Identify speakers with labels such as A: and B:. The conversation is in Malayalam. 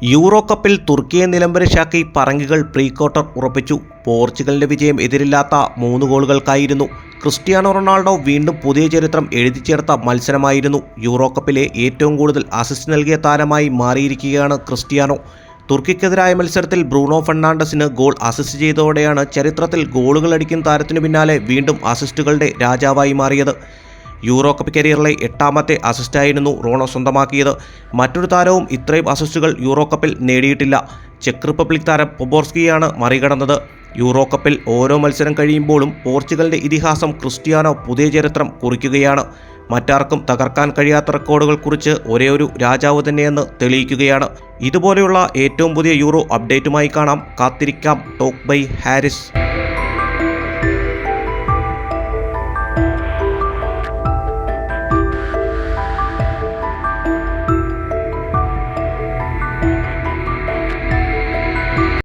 A: യൂറോ കപ്പിൽ തുർക്കിയെ നിലംപരിശാക്കി പറങ്കികൾ പ്രീ ക്വാർട്ടർ ഉറപ്പിച്ചു. പോർച്ചുഗലിന്റെ വിജയം എതിരില്ലാത്ത 3 ഗോളുകൾക്കായിരുന്നു. ക്രിസ്ത്യാനോ റൊണാൾഡോ വീണ്ടും പുതിയ ചരിത്രം എഴുതിച്ചേർത്ത മത്സരമായിരുന്നു. യൂറോ കപ്പിലെ ഏറ്റവും കൂടുതൽ അസിസ്റ്റ് നൽകിയ താരമായി മാറിയിരിക്കുകയാണ് ക്രിസ്ത്യാനോ. തുർക്കിക്കെതിരായ മത്സരത്തിൽ ബ്രൂണോ ഫെർണാണ്ടസിന് ഗോൾ അസിസ്റ്റ് ചെയ്തതോടെയാണ് ചരിത്രത്തിൽ ഗോളുകൾ അടിക്കുന്ന താരത്തിനു പിന്നാലെ വീണ്ടും അസിസ്റ്റുകളുടെ രാജാവായി മാറിയത്. യൂറോ കപ്പ് കരിയറിലെ 8ാമത്തെ അസിസ്റ്റായിരുന്നു റോണോ സ്വന്തമാക്കിയത്. മറ്റൊരു താരവും ഇത്രയും അസിസ്റ്റുകൾ യൂറോ കപ്പിൽ നേടിയിട്ടില്ല. ചെക്ക് റിപ്പബ്ലിക് താരം പൊബോർസ്കിയാണ് മറികടന്നത്. യൂറോ കപ്പിൽ ഓരോ മത്സരം കഴിയുമ്പോഴും പോർച്ചുഗലിന്റെ ഇതിഹാസം ക്രിസ്ത്യാനോ പുതിയ ചരിത്രം കുറിക്കുകയാണ്. മറ്റാർക്കും തകർക്കാൻ കഴിയാത്ത റെക്കോർഡുകൾ കുറിച്ച് ഒരേയൊരു രാജാവ് തന്നെയെന്ന് തെളിയിക്കുകയാണ്. ഇതുപോലെയുള്ള ഏറ്റവും പുതിയ യൂറോ അപ്ഡേറ്റുമായി കാണാം. കാത്തിരിക്കാം. Talk by Haris.